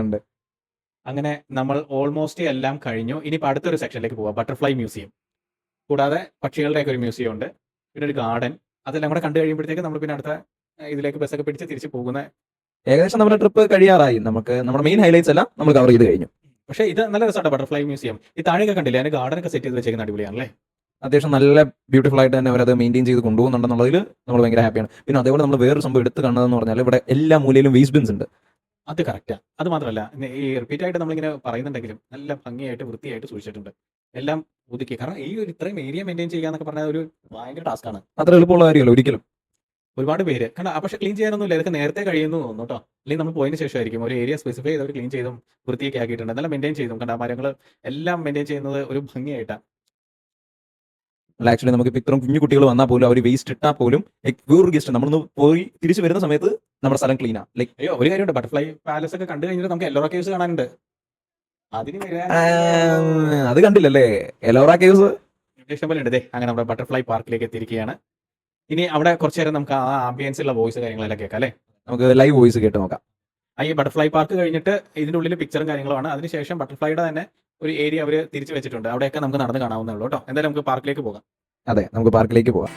ഉണ്ട്. അങ്ങനെ നമ്മൾ ഓൾമോസ്റ്റ് എല്ലാം കഴിഞ്ഞു. ഇനിയിപ്പോൾ അടുത്തൊരു സെക്ഷനിലേക്ക് പോവാം. Butterfly museum. കൂടാതെ പക്ഷികളുടെയൊക്കെ ഒരു മ്യൂസിയം ഉണ്ട്. പിന്നെ ഒരു ഗാർഡൻ. അതെല്ലാം കൂടെ കണ്ടു കഴിയുമ്പോഴത്തേക്ക് നമ്മൾ പിന്നെ അടുത്ത ഇതിലേക്ക് ബസ്സൊക്കെ പിടിച്ച് തിരിച്ച് പോകുന്ന. ഏകദേശം നമ്മുടെ ട്രിപ്പ് കഴിയാറായി. നമുക്ക് നമ്മുടെ മെയിൻ ഹൈലൈറ്റ്സ് എല്ലാം നമ്മൾ കവർ ചെയ്ത് കഴിഞ്ഞു. പക്ഷേ ഇത് നല്ല രസമാണ് ബട്ടർഫ്ലൈ മ്യൂസിയം. ഈ താഴെയൊക്കെ കണ്ടില്ലേ, അതിന് ഗാർഡൻ ഒക്കെ സെറ്റ് ചെയ്ത് വെച്ചേക്കുന്ന അടിപൊളിയാണല്ലേ. അത്യാവശ്യം നല്ല ബ്യൂട്ടിഫുൾ ആയിട്ട് തന്നെ അവരത് മെയിൻറ്റെയിൻ ചെയ്ത് കൊണ്ടുപോകുന്നുണ്ടെന്നുള്ളതിൽ നമ്മൾ ഭയങ്കര ഹാപ്പിയാണ്. പിന്നെ അതേപോലെ നമ്മൾ വേറൊരു സംഭവം എടുത്ത് കാണുന്നതെന്ന് പറഞ്ഞാൽ ഇവിടെ എല്ലാ മൂലയിലും വേസ്റ്റ് ബിൻസ് ഉണ്ട്. അത് കറക്റ്റാ. അത് മാത്രമല്ല ഈ റിപ്പീറ്റ് ആയിട്ട് നമ്മളിങ്ങനെ പറയുന്നുണ്ടെങ്കിലും നല്ല ഭംഗിയായിട്ട് വൃത്തിയായിട്ട് സൂക്ഷിച്ചിട്ടുണ്ട്. എല്ലാം ഒതുക്കി. കാരണം ഈ ഒരു ഇത്രയും ഏരിയ മെയിൻറ്റെയിൻ ചെയ്യുക എന്നൊക്കെ പറഞ്ഞാൽ ഒരു ഭയങ്കര ടാസ്ക്കാണ്. അത്ര എളുപ്പമുള്ള കാര്യമല്ല ഒരിക്കലും. ഒരുപാട് പേര് കാരണം പക്ഷെ ക്ലീൻ ചെയ്യാനൊന്നുമില്ല. ഇതൊക്കെ നേരത്തെ കഴിയുന്നു തോന്നുന്നു കേട്ടോ. അല്ലെങ്കിൽ നമ്മൾ പോയതിന് ശേഷമായിരിക്കും ഒരു ഏരിയ സ്പെസിഫൈ ചെയ്ത് അവർ ക്ലീൻ ചെയ്തും വൃത്തിയൊക്കെ ആക്കിയിട്ടുണ്ട്. നല്ല മെയിൻറ്റെയിൻ ചെയ്തും കണ്ട മരങ്ങൾ എല്ലാം മെയിൻറ്റെയിൻ ചെയ്യുന്നത് ഒരു ഭംഗിയായിട്ടാണ്. അല്ല, ആക്ച്വലി നമുക്ക് ഇപ്പം ഇത്രയും കുഞ്ഞു കുട്ടികൾ വന്നാൽ പോലും അവർ വേസ്റ്റ് ഇട്ടാൽ പോലും വേറൊരു ഗസ്റ്റ് നമ്മളൊന്ന് പോയി തിരിച്ചു വരുന്ന സമയത്ത് നമ്മുടെ സ്ഥലം ക്ലീനാ. ലൈക്ക് അയ്യോ ഒരു കാര്യമുണ്ട്, ബട്ടർഫ്ലൈ പാലസ് ഒക്കെ കണ്ടു കഴിഞ്ഞിട്ട് നമുക്ക് എല്ലോറ കേവ്സ് കാണാനുണ്ട്. അതിന് വരാൻ അത് കണ്ടില്ലല്ലേ, എലോറ കേവ്സ് ഇഷ്ടം പോലെ ഉണ്ട്. ദേ അങ്ങനെ നമ്മുടെ ബട്ടർഫ്ലൈ പാർക്കിലേക്ക് എത്തിയിരിക്കുകയാണ്. ഇനി അവിടെ കുറച്ചു നേരം നമുക്ക് ആ ആംബിയൻസ് ഉള്ള വോയിസ് കാര്യങ്ങളെല്ലാം കേൾക്കാം അല്ലേ. നമുക്ക് ലൈവ് വോയിസ് കേട്ട് നോക്കാം. ഈ ബട്ടർഫ്ലൈ പാർക്ക് കഴിഞ്ഞിട്ട് ഇതിന്റെ ഉള്ളിൽ പിക്ചറും കാര്യങ്ങളുമാണ്. അതിനുശേഷം ബട്ടർഫ്ലൈയുടെ തന്നെ ഒരു ഏരിയ അവർ തിരിച്ചു വെച്ചിട്ടുണ്ട്. അവിടെയൊക്കെ നമുക്ക് നടന്ന് കാണാവുന്നേ ഉള്ളൂ കേട്ടോ. എന്തായാലും നമുക്ക് പാർക്കിലേക്ക് പോകാം. അതെ, നമുക്ക് പാർക്കിലേക്ക് പോകാം.